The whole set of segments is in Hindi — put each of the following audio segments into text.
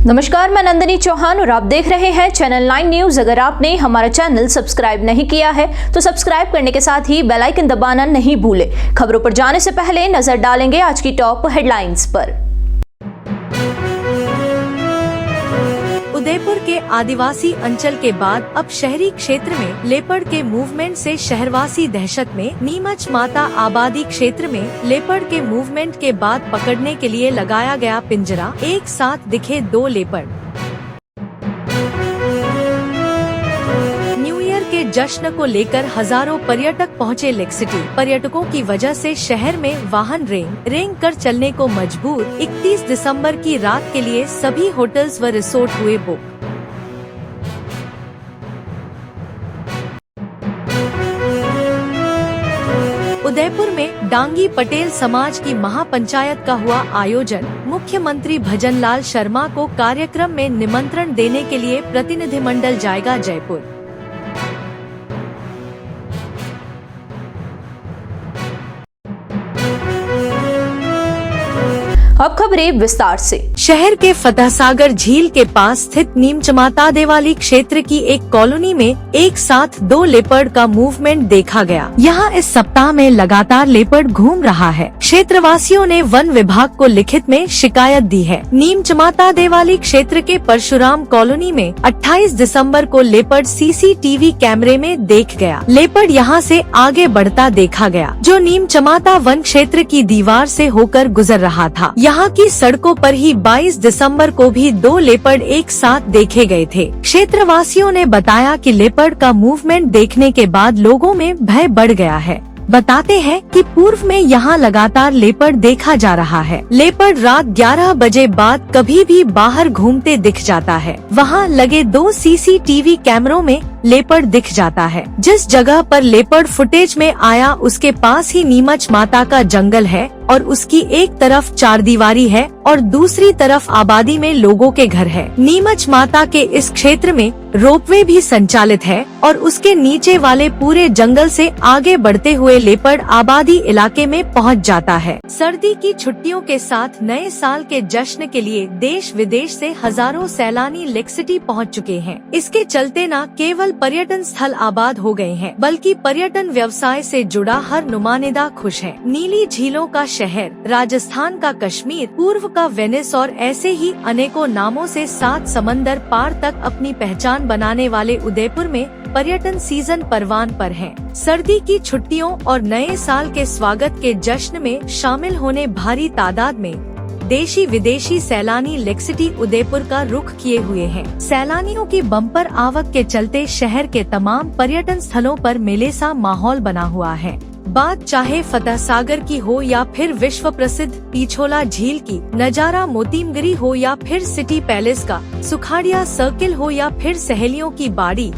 नमस्कार, मैं नंदिनी चौहान और आप देख रहे हैं चैनल 9 न्यूज। अगर आपने हमारा चैनल सब्सक्राइब नहीं किया है तो सब्सक्राइब करने के साथ ही बेल आइकन दबाना नहीं भूलें। खबरों पर जाने से पहले नजर डालेंगे आज की टॉप हेडलाइंस पर। उदयपुर के आदिवासी अंचल के बाद अब शहरी क्षेत्र में लेपर्ड के मूवमेंट से शहरवासी दहशत में। नीमच माता आबादी क्षेत्र में लेपर्ड के मूवमेंट के बाद पकड़ने के लिए लगाया गया पिंजरा, एक साथ दिखे 2 लेपर्ड। न्यू ईयर के जश्न को लेकर हजारों पर्यटक पहुंचे लेक सिटी। पर्यटकों की वजह से शहर में वाहन रेंग कर चलने को मजबूर। 31 दिसंबर की रात के लिए सभी होटल्स व रिसोर्ट हुए बुक। उदयपुर में डांगी पटेल समाज की महापंचायत का हुआ आयोजन। मुख्यमंत्री भजनलाल शर्मा को कार्यक्रम में निमंत्रण देने के लिए प्रतिनिधिमंडल जाएगा जयपुर। अब खबरें विस्तार से। शहर के फतहसागर झील के पास स्थित नीमचमाता देवाली क्षेत्र की एक कॉलोनी में एक साथ 2 लेपर्ड का मूवमेंट देखा गया। यहाँ इस सप्ताह में लगातार लेपर्ड घूम रहा है। क्षेत्रवासियों ने वन विभाग को लिखित में शिकायत दी है। नीमचमाता देवाली क्षेत्र के परशुराम कॉलोनी में 28 दिसंबर को लेपर्ड सीसीटीवी कैमरे में देख गया। लेपर्ड यहाँ से आगे बढ़ता देखा गया, जो नीमचमाता वन क्षेत्र की दीवार से होकर गुजर रहा था। यहाँ की सड़कों पर ही 22 दिसंबर को भी 2 लेपर्ड एक साथ देखे गए थे। क्षेत्रवासियों ने बताया कि लेपर्ड का मूवमेंट देखने के बाद लोगों में भय बढ़ गया है। बताते हैं कि पूर्व में यहाँ लगातार लेपर्ड देखा जा रहा है। लेपर्ड रात 11 बजे बाद कभी भी बाहर घूमते दिख जाता है। वहाँ लगे 2 सीसीटीवी कैमरों में लेपर्ड दिख जाता है। जिस जगह पर लेपर्ड फुटेज में आया उसके पास ही नीमच माता का जंगल है और उसकी एक तरफ 4 दीवारी है और दूसरी तरफ आबादी में लोगों के घर है। नीमच माता के इस क्षेत्र में रोपवे भी संचालित है और उसके नीचे वाले पूरे जंगल से आगे बढ़ते हुए लेपर्ड आबादी इलाके में पहुंच जाता है। सर्दी की छुट्टियों के साथ नए साल के जश्न के लिए देश विदेश से हजारों सैलानी लेक सिटी पहुँच चुके हैं। इसके चलते न केवल पर्यटन स्थल आबाद हो गए हैं, बल्कि पर्यटन व्यवसाय से जुड़ा हर नुमाइंदा खुश है। नीली झीलों का शहर, राजस्थान का कश्मीर, पूर्व का वेनिस और ऐसे ही अनेकों नामों से 7 समंदर पार तक अपनी पहचान बनाने वाले उदयपुर में पर्यटन सीजन परवान पर है। सर्दी की छुट्टियों और नए साल के स्वागत के जश्न में शामिल होने भारी तादाद में देशी विदेशी सैलानी लेक सिटी उदयपुर का रुख किए हुए हैं। सैलानियों की बम्पर आवक के चलते शहर के तमाम पर्यटन स्थलों पर मेले सा माहौल बना हुआ है। बात चाहे फतहसागर की हो या फिर विश्व प्रसिद्ध पिछोला झील की, नजारा मोतीमगिरी हो या फिर सिटी पैलेस का, सुखाड़िया सर्किल हो या फिर सहेलियों की बाड़ी,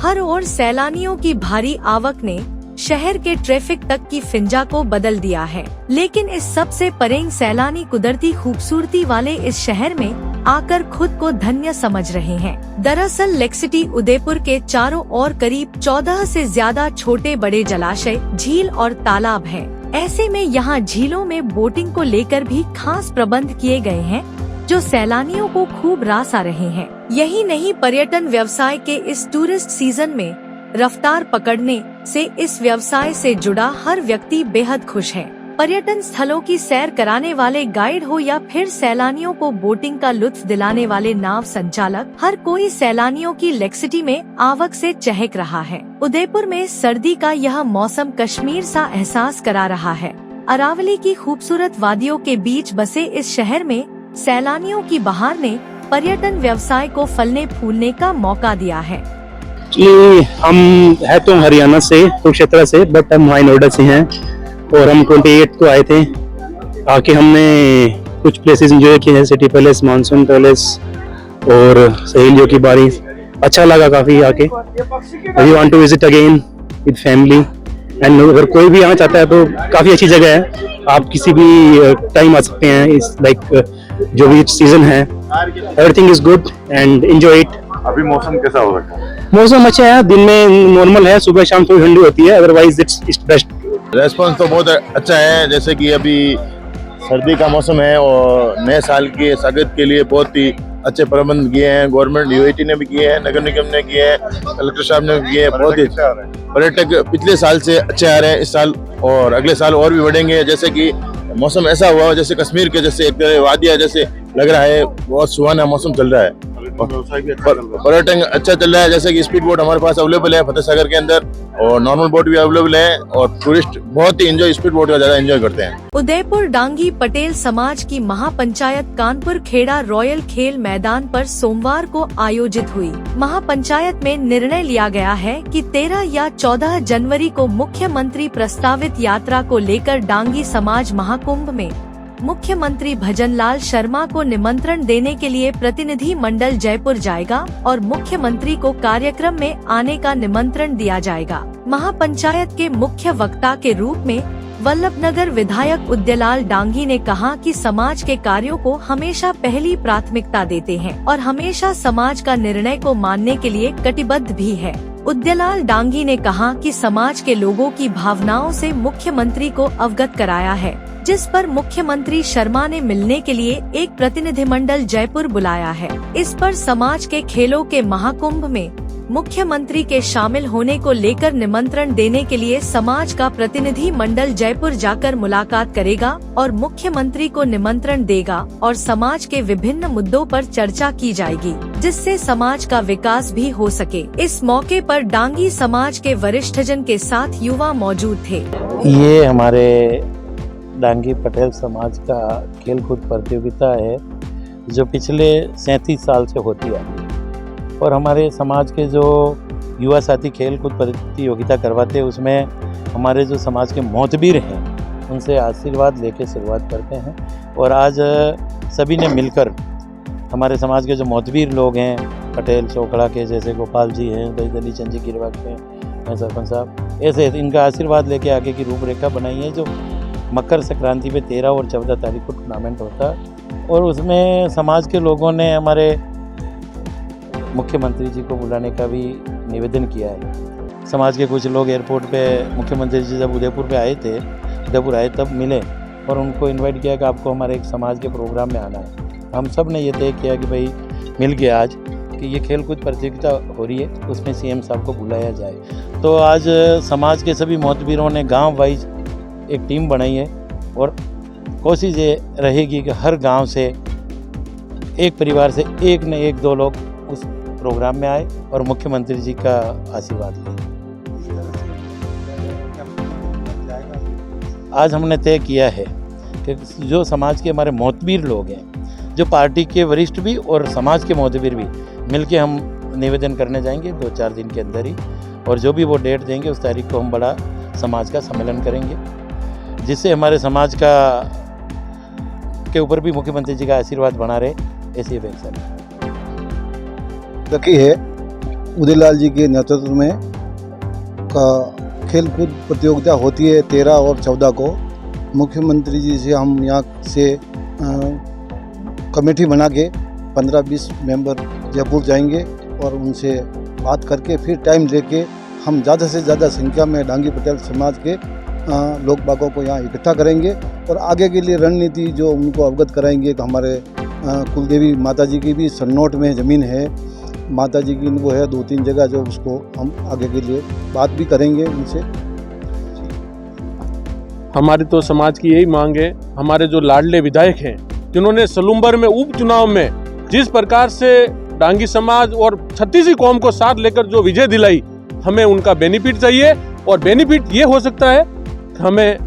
हर ओर सैलानियों की भारी आवक ने शहर के ट्रैफिक तक की फिंजा को बदल दिया है। लेकिन इस सब से परेंग सैलानी कुदरती खूबसूरती वाले इस शहर में आकर खुद को धन्य समझ रहे हैं। दरअसल लेक सिटी उदयपुर के चारों ओर करीब 14 से ज्यादा छोटे बड़े जलाशय, झील और तालाब हैं। ऐसे में यहाँ झीलों में बोटिंग को लेकर भी खास प्रबंध किए गए हैं, जो सैलानियों को खूब रास आ रहे हैं। यही नहीं, पर्यटन व्यवसाय के इस टूरिस्ट सीजन में रफ्तार पकड़ने से इस व्यवसाय से जुड़ा हर व्यक्ति बेहद खुश है। पर्यटन स्थलों की सैर कराने वाले गाइड हो या फिर सैलानियों को बोटिंग का लुत्फ दिलाने वाले नाव संचालक, हर कोई सैलानियों की लेक सिटी में आवक से चहक रहा है। उदयपुर में सर्दी का यह मौसम कश्मीर सा एहसास करा रहा है। अरावली की खूबसूरत वादियों के बीच बसे इस शहर में सैलानियों की बहार ने पर्यटन व्यवसाय को फलने फूलने का मौका दिया है। हम है तो हरियाणा से, कुरुक्षेत्र से, बट हम वाइनोडा से हैं और हम 28 को आए थे। आके हमने कुछ प्लेसेस एंजॉय किए हैं, सिटी पैलेस, मानसून पैलेस और सहेलियों की बारी। अच्छा लगा काफी आके। We want to visit again with family and अगर कोई भी आना चाहता है तो काफी अच्छी जगह है। आप किसी भी टाइम आ सकते हैं। इस लाइक जो भी सीजन है, everything is good and enjoy it. अभी मौसम कैसा हो रखा है? मौसम अच्छा है, दिन में नॉर्मल है, सुबह शाम थोड़ी ठंडी होती है, अदरवाइज इट्स बेस्ट। रेस्पॉन्स तो बहुत अच्छा है। जैसे कि अभी सर्दी का मौसम है और नए साल के स्वागत के लिए बहुत ही अच्छे प्रबंध किए हैं, गवर्नमेंट यूआईटी ने भी किए हैं, नगर निगम ने किए हैं, कलेक्टर साहब ने भी किए हैं। बहुत ही पर्यटक पिछले साल से अच्छे आ रहे हैं इस साल, और अगले साल और भी बढ़ेंगे। जैसे कि मौसम ऐसा हुआ जैसे कश्मीर के जैसे एक वादिया जैसे लग रहा है, बहुत सुहाना मौसम चल रहा है। पर्यटन अच्छा चल रहा है, जैसे कि स्पीड बोट हमारे पास अवेलेबल है फतेह सागर के अंदर, और नॉर्मल बोट भी अवेलेबल है, और टूरिस्ट बहुत ही एंजॉय स्पीड बोट का ज्यादा एंजॉय करते हैं। उदयपुर डांगी पटेल समाज की महापंचायत कानपुर खेड़ा रॉयल खेल मैदान पर सोमवार को आयोजित हुई। महापंचायत में निर्णय लिया गया है कि 13 या 14 जनवरी को मुख्यमंत्री प्रस्तावित यात्रा को लेकर डांगी समाज महाकुंभ में मुख्यमंत्री भजनलाल शर्मा को निमंत्रण देने के लिए प्रतिनिधि मंडल जयपुर जाएगा और मुख्यमंत्री को कार्यक्रम में आने का निमंत्रण दिया जाएगा। महापंचायत के मुख्य वक्ता के रूप में वल्लभनगर विधायक उदयलाल डांगी ने कहा कि समाज के कार्यों को हमेशा पहली प्राथमिकता देते हैं और हमेशा समाज का निर्णय को मानने के लिए कटिबद्ध भी है। उदयलाल डांगी ने कहा कि समाज के लोगों की भावनाओं से मुख्यमंत्री को अवगत कराया है, जिस पर मुख्यमंत्री शर्मा ने मिलने के लिए एक प्रतिनिधिमंडल जयपुर बुलाया है। इस पर समाज के खेलों के महाकुंभ में मुख्यमंत्री के शामिल होने को लेकर निमंत्रण देने के लिए समाज का प्रतिनिधि मंडल जयपुर जाकर मुलाकात करेगा और मुख्यमंत्री को निमंत्रण देगा और समाज के विभिन्न मुद्दों पर चर्चा की जाएगी, जिससे समाज का विकास भी हो सके। इस मौके पर डांगी समाज के वरिष्ठजन के साथ युवा मौजूद थे। ये हमारे डांगी पटेल समाज का खेलकूद प्रतियोगिता है जो पिछले 37 साल से होती है, और हमारे समाज के जो युवा साथी खेलकूद प्रतियोगिता करवाते हैं उसमें हमारे जो समाज के मोहतबीर हैं उनसे आशीर्वाद लेके शुरुआत करते हैं। और आज सभी ने मिलकर हमारे समाज के जो मोहतबीर लोग हैं, पटेल चौकड़ा के जैसे गोपाल जी हैं, दली चंद जी गिरवा के हैं, सरपंच साहब, ऐसे इनका आशीर्वाद लेके आगे की रूपरेखा बनाई है। जो मकर संक्रांति पे 13 और 14 तारीख को टूर्नामेंट होता है, और उसमें समाज के लोगों ने हमारे मुख्यमंत्री जी को बुलाने का भी निवेदन किया है। समाज के कुछ लोग एयरपोर्ट पे मुख्यमंत्री जी जब उदयपुर आए तब मिले और उनको इनवाइट किया कि आपको हमारे एक समाज के प्रोग्राम में आना है। हम सब ने ये तय किया कि भाई मिल गया आज कि ये खेलकूद प्रतियोगिता हो रही है, उसमें सीएम साहब को बुलाया जाए। तो आज समाज के सभी मोहतबीरों ने गाँव वाइज एक टीम बनाई है, और कोशिश ये रहेगी कि हर गांव से एक परिवार से एक न एक 2 लोग उस प्रोग्राम में आए और मुख्यमंत्री जी का आशीर्वाद लें। आज हमने तय किया है कि जो समाज के हमारे मोहतबीर लोग हैं, जो पार्टी के वरिष्ठ भी और समाज के मोहतबीर भी, मिलके हम निवेदन करने जाएंगे 2-4 दिन के अंदर ही, और जो भी वो डेट देंगे उस तारीख को हम बड़ा समाज का सम्मेलन करेंगे, जिससे हमारे समाज का के ऊपर भी मुख्यमंत्री जी का आशीर्वाद बना रहे, ऐसी अपेक्षा है। रखी है उदयलाल जी के नेतृत्व में का खेलकूद प्रतियोगिता होती है 13 और 14 को। मुख्यमंत्री जी से हम यहाँ से कमेटी बना के 15-20 मेंबर जयपुर जाएंगे और उनसे बात करके फिर टाइम लेके हम ज़्यादा से ज़्यादा संख्या में डांगी पटेल समाज के लोग बागों को यहाँ इकट्ठा करेंगे और आगे के लिए रणनीति जो उनको अवगत कराएंगे कि हमारे कुलदेवी माता जी की भी सन्नोट में ज़मीन है, माता जी की वो है 2-3 जगह, जो उसको हम आगे के लिए बात भी करेंगे उनसे। हमारी तो समाज की यही मांग है, हमारे जो लाडले विधायक हैं जिन्होंने सलूम्बर में उपचुनाव में जिस प्रकार से डांगी समाज और छत्तीसी कौम को साथ लेकर जो विजय दिलाई, हमें उनका बेनिफिट चाहिए। और बेनिफिट ये हो सकता है हमें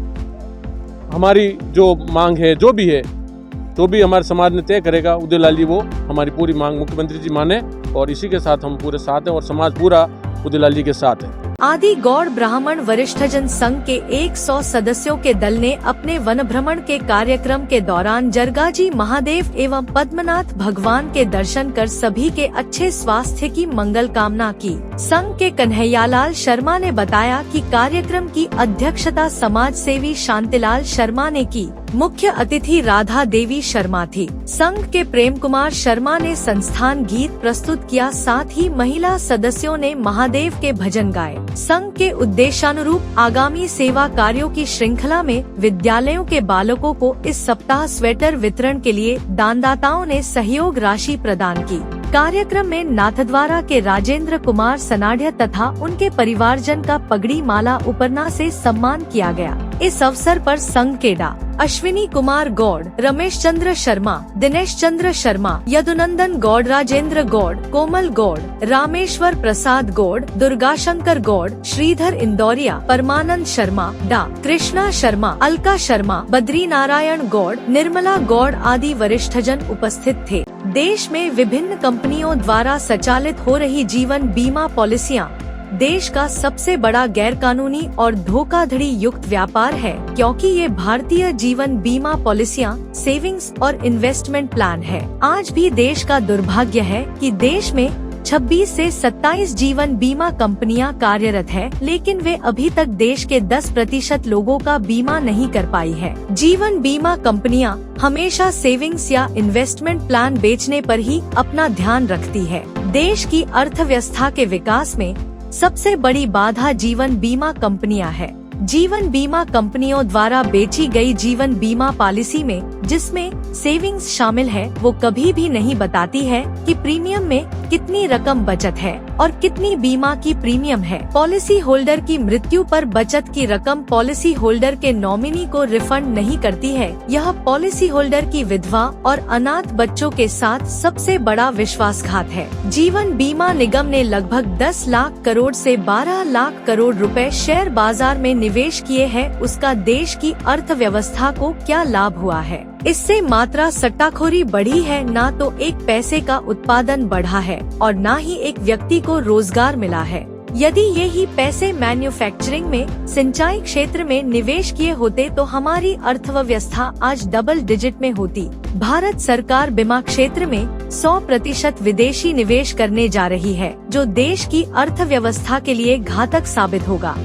हमारी जो मांग है, जो भी हमारे समाज ने तय करेगा, उदयलाल जी वो हमारी पूरी मांग मुख्यमंत्री जी माने, और इसी के साथ हम पूरे साथ हैं और समाज पूरा उदयलाल जी के साथ है। आदि गौड़ ब्राह्मण वरिष्ठजन संघ के 100 सदस्यों के दल ने अपने वन भ्रमण के कार्यक्रम के दौरान जरगाजी महादेव एवं पद्मनाथ भगवान के दर्शन कर सभी के अच्छे स्वास्थ्य की मंगल कामना की। संघ के कन्हैयालाल शर्मा ने बताया कि कार्यक्रम की अध्यक्षता समाज सेवी शांतिलाल शर्मा ने की। मुख्य अतिथि राधा देवी शर्मा थी। संघ के प्रेम कुमार शर्मा ने संस्थान गीत प्रस्तुत किया, साथ ही महिला सदस्यों ने महादेव के भजन गाए। संघ के उद्देशानुरूप आगामी सेवा कार्यों की श्रृंखला में विद्यालयों के बालकों को इस सप्ताह स्वेटर वितरण के लिए दानदाताओं ने सहयोग राशि प्रदान की। कार्यक्रम में नाथद्वारा के राजेंद्र कुमार सनाढ़िया तथा उनके परिवारजन का पगड़ी माला उपरना से सम्मान किया गया। इस अवसर पर संघ के डा. अश्विनी कुमार गौड़, रमेश चंद्र शर्मा, दिनेश चंद्र शर्मा, यदुनंदन गौड़, राजेंद्र गौड़, कोमल गौड़, रामेश्वर प्रसाद गौड़, दुर्गाशंकर गौड़, श्रीधर इंदौरिया, परमानंद शर्मा, डा. कृष्णा शर्मा, अलका शर्मा, बद्री नारायण गौड़, निर्मला गौड़ आदि वरिष्ठजन उपस्थित थे। देश में विभिन्न कंपनियों द्वारा संचालित हो रही जीवन बीमा पॉलिसियां देश का सबसे बड़ा गैरकानूनी और धोखाधड़ी युक्त व्यापार है, क्योंकि ये भारतीय जीवन बीमा पॉलिसियां सेविंग्स और इन्वेस्टमेंट प्लान है। आज भी देश का दुर्भाग्य है कि देश में 26 से 27 जीवन बीमा कंपनियां कार्यरत है, लेकिन वे अभी तक देश के 10% लोगों का बीमा नहीं कर पाई है। जीवन बीमा कंपनियां हमेशा सेविंग्स या इन्वेस्टमेंट प्लान बेचने पर ही अपना ध्यान रखती है। देश की अर्थव्यवस्था के विकास में सबसे बड़ी बाधा जीवन बीमा कंपनियां है। जीवन बीमा कंपनियों द्वारा बेची गई जीवन बीमा पॉलिसी में जिसमें सेविंग्स शामिल है, वो कभी भी नहीं बताती है कि प्रीमियम में कितनी रकम बचत है और कितनी बीमा की प्रीमियम है। पॉलिसी होल्डर की मृत्यु पर बचत की रकम पॉलिसी होल्डर के नॉमिनी को रिफंड नहीं करती है। यह पॉलिसी होल्डर की विधवा और अनाथ बच्चों के साथ सबसे बड़ा विश्वासघात है। जीवन बीमा निगम ने लगभग 10 लाख करोड़ से 12 लाख करोड़ रुपए शेयर बाजार में निवेश किए हैं। उसका देश की अर्थव्यवस्था को क्या लाभ हुआ है? इससे मात्रा सट्टाखोरी बढ़ी है, ना तो एक पैसे का उत्पादन बढ़ा है और ना ही एक व्यक्ति को रोजगार मिला है। यदि यही पैसे मैन्युफैक्चरिंग में, सिंचाई क्षेत्र में निवेश किए होते तो हमारी अर्थव्यवस्था आज डबल डिजिट में होती। भारत सरकार बीमा क्षेत्र में 100% विदेशी निवेश करने जा रही है, जो देश की अर्थव्यवस्था के लिए घातक साबित होगा।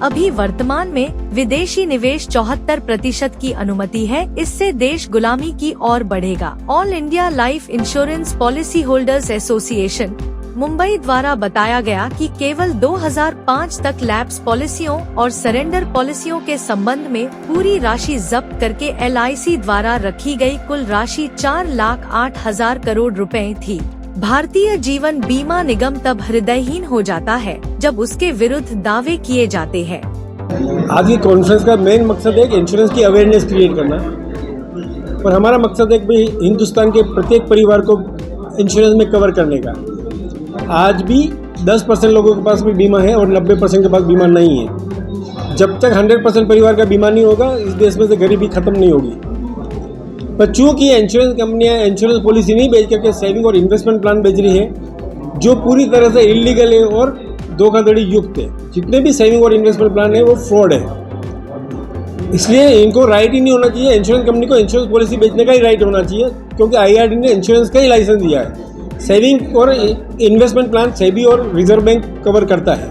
अभी वर्तमान में विदेशी निवेश 74% की अनुमति है। इससे देश गुलामी की ओर बढ़ेगा। All India life insurance policy holders association Mumbai द्वारा बताया गया कि केवल 2005 तक लैप्स पॉलिसियों और सरेंडर पॉलिसियों के संबंध में पूरी राशि जब्त करके LIC द्वारा रखी गई कुल राशि 4,08,000 करोड़ रुपए थी। भारतीय जीवन बीमा निगम तब हृदयहीन हो जाता है जब उसके विरुद्ध दावे किए जाते हैं। आज की कॉन्फ्रेंस का मेन मकसद है कि इंश्योरेंस की अवेयरनेस क्रिएट करना, और हमारा मकसद है कि हिंदुस्तान के प्रत्येक परिवार को इंश्योरेंस में कवर करने का। आज भी 10% लोगों के पास भी बीमा है और 90% के पास बीमा नहीं है। जब तक 100% परिवार का बीमा नहीं होगा, इस देश में से गरीबी खत्म नहीं होगी। पर चूँकि इंश्योरेंस कंपनियां इंश्योरेंस पॉलिसी नहीं बेच करके सेविंग और इन्वेस्टमेंट प्लान बेच रही है, जो पूरी तरह से इलीगल है और धोखाधड़ी युक्त है। जितने भी सेविंग और इन्वेस्टमेंट प्लान है वो फ्रॉड है। इसलिए इनको राइट ही नहीं होना चाहिए। इंश्योरेंस कंपनी को इंश्योरेंस पॉलिसी बेचने का ही राइट होना चाहिए, क्योंकि IRD ने इंश्योरेंस का ही लाइसेंस दिया है। सेविंग और इन्वेस्टमेंट प्लान सेबी और रिजर्व बैंक कवर करता है।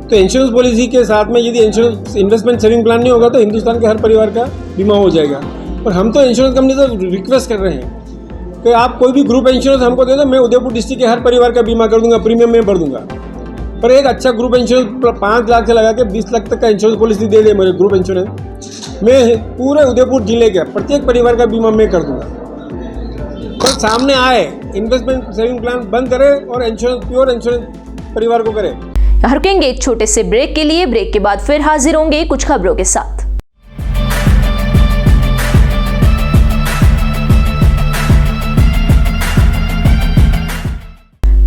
तो इंश्योरेंस पॉलिसी के साथ में यदि इंश्योरेंस इन्वेस्टमेंट सेविंग प्लान नहीं होगा तो हिंदुस्तान के हर परिवार का बीमा हो जाएगा। और हम तो इंश्योरेंस कंपनी से रिक्वेस्ट कर रहे हैं कि आप कोई भी ग्रुप इंश्योरेंस हमको दे दो, मैं उदयपुर डिस्ट्रिक्ट के हर परिवार का बीमा कर दूंगा, प्रीमियम में भर दूंगा। पर एक अच्छा ग्रुप इंश्योरेंस 5 लाख से लगा के 20 लाख तक का इंश्योरेंस पॉलिसी दे दे मेरे ग्रुप इंश्योरेंस, मैं पूरे उदयपुर जिले के प्रत्येक परिवार का बीमा मैं कर दूंगा। पर सामने आए इन्वेस्टमेंट सेविंग प्लान बंद करे और इंश्योरेंस प्योर इंश्योरेंस परिवार को करे। रुकेंगे एक छोटे से ब्रेक के लिए। ब्रेक के बाद फिर हाजिर होंगे कुछ खबरों के साथ।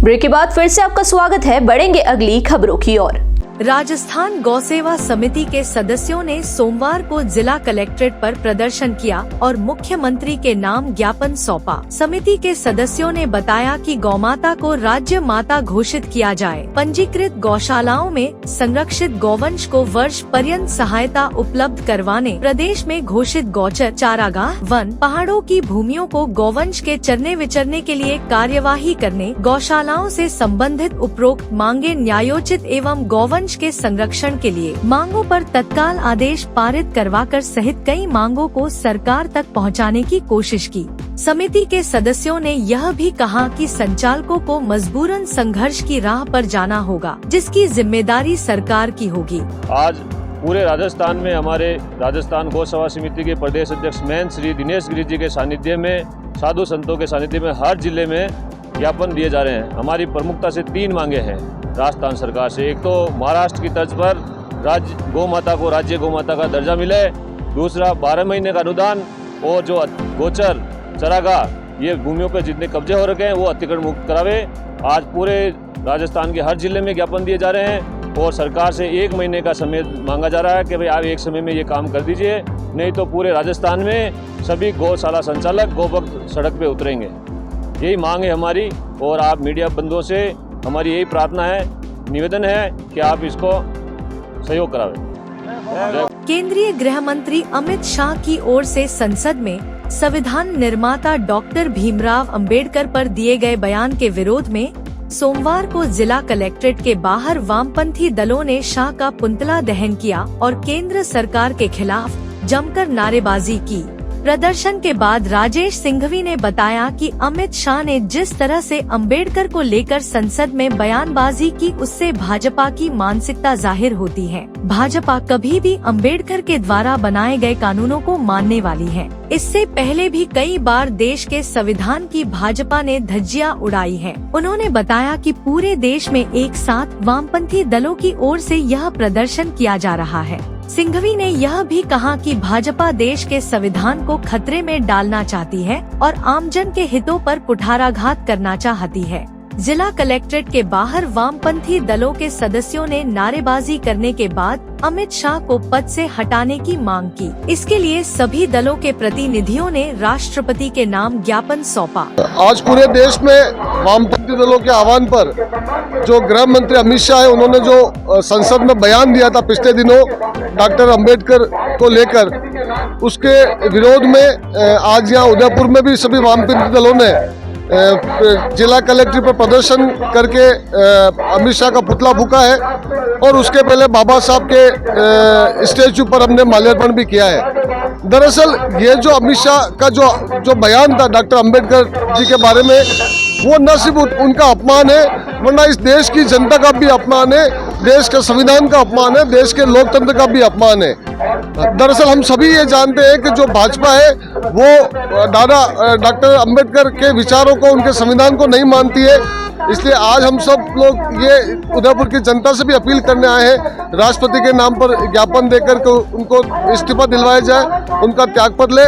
ब्रेक के बाद फिर से आपका स्वागत है। बढ़ेंगे अगली खबरों की ओर। राजस्थान गौसेवा समिति के सदस्यों ने सोमवार को जिला कलेक्ट्रेट पर प्रदर्शन किया और मुख्यमंत्री के नाम ज्ञापन सौंपा। समिति के सदस्यों ने बताया कि गौमाता को राज्य माता घोषित किया जाए। पंजीकृत गौशालाओं में संरक्षित गौवंश को वर्ष पर्यंत सहायता उपलब्ध करवाने, प्रदेश में घोषित गौचर, चारागाह, वन, पहाड़ों की भूमियों को गौवंश के चरने विचरने के लिए कार्यवाही करने, गौशालाओं से संबंधित उपरोक्त मांगे न्यायोचित एवं गौवंश गोवंश के संरक्षण के लिए मांगों पर तत्काल आदेश पारित करवाकर सहित कई मांगों को सरकार तक पहुंचाने की कोशिश की। समिति के सदस्यों ने यह भी कहा कि संचालकों को मजबूरन संघर्ष की राह पर जाना होगा, जिसकी जिम्मेदारी सरकार की होगी। आज पूरे राजस्थान में हमारे राजस्थान गौ सेवा समिति के प्रदेश अध्यक्ष मैन श्री दिनेश गिरी जी के सानिध्य में, साधु संतों के सानिध्य में हर जिले में ज्ञापन दिए जा रहे हैं। हमारी प्रमुखता से 3 मांगे हैं राजस्थान सरकार से। एक तो महाराष्ट्र की तर्ज पर गौ माता को राज्य गौ माता का दर्जा मिले, दूसरा 12 महीने का अनुदान, और जो गोचर चरागाह ये भूमियों पर जितने कब्जे हो रखे हैं वो अतिक्रमण मुक्त करावे। आज पूरे राजस्थान के हर जिले में ज्ञापन दिए जा रहे हैं और सरकार से 1 महीने का समय मांगा जा रहा है कि भाई आप 1 समय में ये काम कर दीजिए, नहीं तो पूरे राजस्थान में सभी गौशाला संचालक गोभक्त सड़क पे उतरेंगे। यही मांग है हमारी, और आप मीडिया बंधुओं से हमारी यही प्रार्थना है, निवेदन है कि आप इसको सहयोग करावें। केंद्रीय गृह मंत्री अमित शाह की ओर से संसद में संविधान निर्माता डॉक्टर भीमराव अंबेडकर पर दिए गए बयान के विरोध में सोमवार को जिला कलेक्ट्रेट के बाहर वामपंथी दलों ने शाह का पुतला दहन किया और केंद्र सरकार के खिलाफ जमकर नारेबाजी की। प्रदर्शन के बाद राजेश सिंघवी ने बताया कि अमित शाह ने जिस तरह से अंबेडकर को लेकर संसद में बयानबाजी की, उससे भाजपा की मानसिकता जाहिर होती है। भाजपा कभी भी अंबेडकर के द्वारा बनाए गए कानूनों को मानने वाली है। इससे पहले भी कई बार देश के संविधान की भाजपा ने धज्जियां उड़ाई है। उन्होंने बताया कि पूरे देश में एक साथ वामपंथी दलों की ओर से यह प्रदर्शन किया जा रहा है। सिंघवी ने यह भी कहा कि भाजपा देश के संविधान को खतरे में डालना चाहती है और आमजन के हितों पर कुठाराघात करना चाहती है। जिला कलेक्ट्रेट के बाहर वामपंथी दलों के सदस्यों ने नारेबाजी करने के बाद अमित शाह को पद से हटाने की मांग की। इसके लिए सभी दलों के प्रतिनिधियों ने राष्ट्रपति के नाम ज्ञापन सौंपा। आज पूरे देश में वामपंथी दलों के आह्वान पर जो गृह मंत्री अमित शाह है, उन्होंने जो संसद में बयान दिया था पिछले दिनों डॉक्टर अंबेडकर को लेकर, उसके विरोध में आज यहाँ उदयपुर में भी सभी वामपंथी दलों ने जिला कलेक्ट्रेट पर प्रदर्शन करके अमित शाह का पुतला फूका है और उसके पहले बाबा साहब के स्टैचू पर हमने माल्यार्पण भी किया है। दरअसल ये जो अमित शाह का जो बयान था डॉक्टर अंबेडकर जी के बारे में, वो न सिर्फ उनका अपमान है, वरना इस देश की जनता का भी अपमान है, देश के संविधान का अपमान है, देश के लोकतंत्र का भी अपमान है। दरअसल हम सभी ये जानते हैं कि जो भाजपा है वो डॉक्टर अंबेडकर के विचारों को, उनके संविधान को नहीं मानती है। इसलिए आज हम सब लोग ये उदयपुर की जनता से भी अपील करने आए हैं, राष्ट्रपति के नाम पर ज्ञापन देकर के उनको इस्तीफा दिलवाया जाए, उनका त्यागपत्र ले।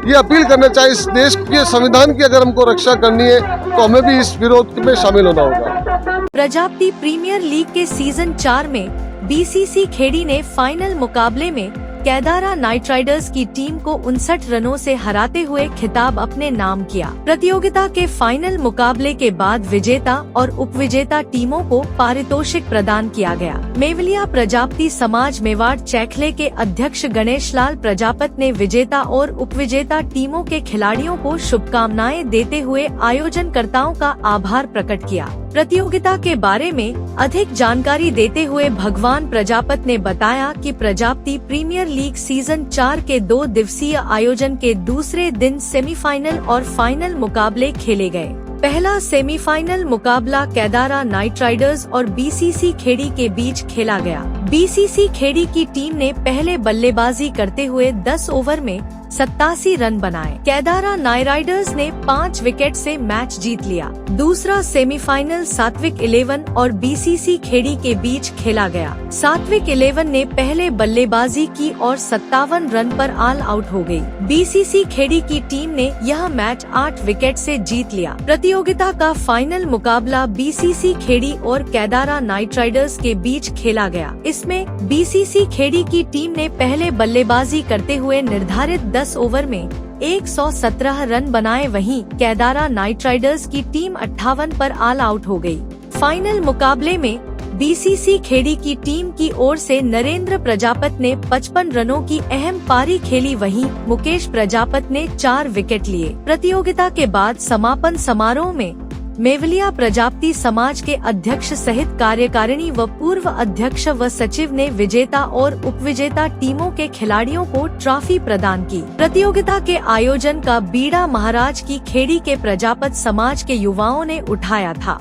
ये अपील करना चाहिए, इस देश के संविधान की अगर हमको रक्षा करनी है तो हमें भी इस विरोध में शामिल होना होगा। प्रजापति प्रीमियर लीग के सीजन 4 में बीसीसी खेड़ी ने फाइनल मुकाबले में केदारा नाइट राइडर्स की टीम को 59 रनों से हराते हुए खिताब अपने नाम किया। प्रतियोगिता के फाइनल मुकाबले के बाद विजेता और उपविजेता टीमों को पारितोषिक प्रदान किया गया। मेवलिया प्रजापति समाज मेवाड़ चैखले के अध्यक्ष गणेश लाल प्रजापत ने विजेता और उपविजेता टीमों के खिलाड़ियों को शुभकामनाएं देते हुए आयोजनकर्ताओं का आभार प्रकट किया। प्रतियोगिता के बारे में अधिक जानकारी देते हुए भगवान प्रजापत ने बताया कि प्रजापति प्रीमियर लीग सीजन 4 के 2 दिवसीय आयोजन के दूसरे दिन सेमीफाइनल और फाइनल मुकाबले खेले गए। पहला सेमीफाइनल मुकाबला केदारा नाइट राइडर्स और बीसीसी खेड़ी के बीच खेला गया। बीसीसी खेड़ी की टीम ने पहले बल्लेबाजी करते हुए 10 ओवर में 87 रन बनाए। केदारा नाइट राइडर्स ने 5 विकेट से मैच जीत लिया। दूसरा सेमीफाइनल सात्विक 11 और बीसीसी खेड़ी के बीच खेला गया। सात्विक 11 ने पहले बल्लेबाजी की और 57 रन पर ऑल आउट हो गई। बीसीसी खेड़ी की टीम ने यह मैच 8 विकेट से जीत लिया। प्रतियोगिता का फाइनल मुकाबला बीसीसी खेड़ी और केदारा नाइट राइडर्स के बीच खेला गया। इसमें बीसीसी खेड़ी की टीम ने पहले बल्लेबाजी करते हुए निर्धारित 10 ओवर में 117 रन बनाए, वहीं केदारा नाइट राइडर्स की टीम 58 पर ऑल आउट हो गई। फाइनल मुकाबले में बीसीसी खेड़ी की टीम की ओर से नरेंद्र प्रजापत ने 55 रनों की अहम पारी खेली, वहीं मुकेश प्रजापत ने 4 विकेट लिए। प्रतियोगिता के बाद समापन समारोह में मेवलिया प्रजापति समाज के अध्यक्ष सहित कार्यकारिणी व पूर्व अध्यक्ष व सचिव ने विजेता और उपविजेता टीमों के खिलाड़ियों को ट्रॉफी प्रदान की। प्रतियोगिता के आयोजन का बीड़ा महाराज की खेड़ी के प्रजापत समाज के युवाओं ने उठाया था।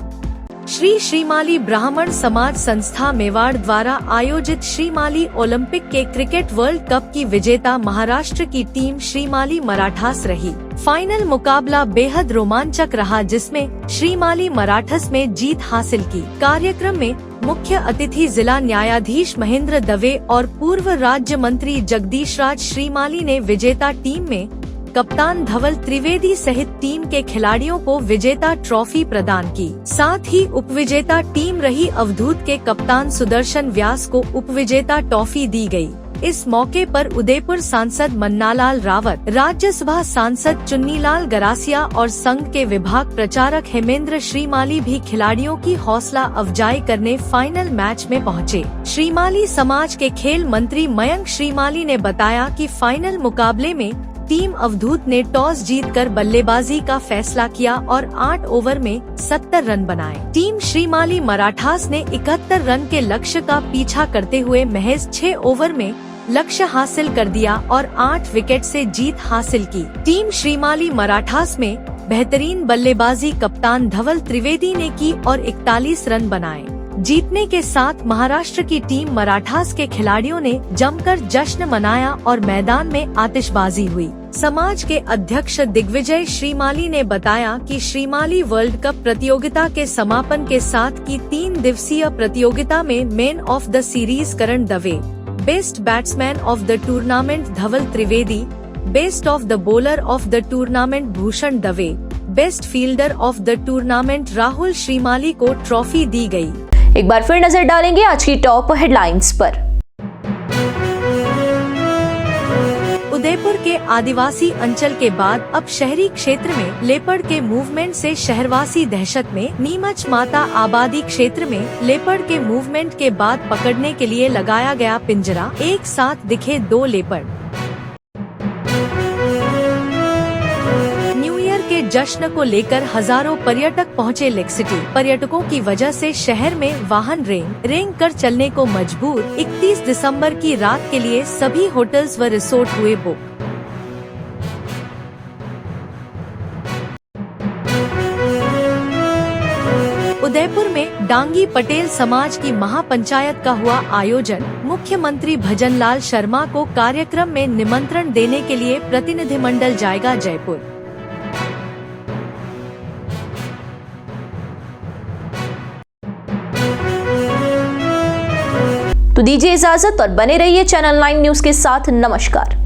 श्री श्रीमाली ब्राह्मण समाज संस्था मेवाड़ द्वारा आयोजित श्रीमाली ओलंपिक के क्रिकेट वर्ल्ड कप की विजेता महाराष्ट्र की टीम श्रीमाली मराठास रही। फाइनल मुकाबला बेहद रोमांचक रहा, जिसमें श्रीमाली मराठस में जीत हासिल की। कार्यक्रम में मुख्य अतिथि जिला न्यायाधीश महेंद्र दवे और पूर्व राज्य मंत्री जगदीश राज श्रीमाली ने विजेता टीम में कप्तान धवल त्रिवेदी सहित टीम के खिलाड़ियों को विजेता ट्रॉफी प्रदान की। साथ ही उपविजेता टीम रही अवधूत के कप्तान सुदर्शन व्यास को उपविजेता ट्रॉफी दी गई। इस मौके पर उदयपुर सांसद मन्नालाल रावत, राज्यसभा सांसद चुन्नीलाल गरासिया और संघ के विभाग प्रचारक हेमेंद्र श्रीमाली भी खिलाड़ियों की हौसला अफजाई करने फाइनल मैच में पहुंचे। श्रीमाली समाज के खेल मंत्री मयंक श्रीमाली ने बताया कि फाइनल मुकाबले में टीम अवधूत ने टॉस जीतकर बल्लेबाजी का फैसला किया और 8 ओवर में 70 रन बनाए। टीम श्रीमाली मराठास ने 71 रन के लक्ष्य का पीछा करते हुए महज 6 ओवर में लक्ष्य हासिल कर दिया और 8 विकेट से जीत हासिल की। टीम श्रीमाली मराठास में बेहतरीन बल्लेबाजी कप्तान धवल त्रिवेदी ने की और 41 रन बनाए। जीतने के साथ महाराष्ट्र की टीम मराठास के खिलाड़ियों ने जमकर जश्न मनाया और मैदान में आतिशबाजी हुई। समाज के अध्यक्ष दिग्विजय श्रीमाली ने बताया कि श्रीमाली वर्ल्ड कप प्रतियोगिता के समापन के साथ की 3 दिवसीय प्रतियोगिता में man of the series Karan Dave, best batsman of the tournament Dhaval Trivedi, best of the bowler of the tournament Bhushan Dave, best fielder of the tournament Rahul Shrimali को ट्रॉफी दी गई। एक बार फिर नजर डालेंगे आज की टॉप हेडलाइंस पर। उदयपुर के आदिवासी अंचल के बाद अब शहरी क्षेत्र में लेपर्ड के मूवमेंट से शहरवासी दहशत में। नीमच माता आबादी क्षेत्र में लेपर्ड के मूवमेंट के बाद पकड़ने के लिए लगाया गया पिंजरा, एक साथ दिखे 2 लेपर्ड। के जश्न को लेकर हजारों पर्यटक पहुंचे लेक सिटी। पर्यटकों की वजह से शहर में वाहन रेंग कर चलने को मजबूर। 31 दिसंबर की रात के लिए सभी होटल्स व रिसोर्ट हुए बुक। उदयपुर में डांगी पटेल समाज की महापंचायत का हुआ आयोजन। मुख्यमंत्री भजनलाल शर्मा को कार्यक्रम में निमंत्रण देने के लिए प्रतिनिधिमंडल जाएगा जयपुर। तो दीजिए इजाजत और बने रहिए चैनल 9 न्यूज के साथ। नमस्कार।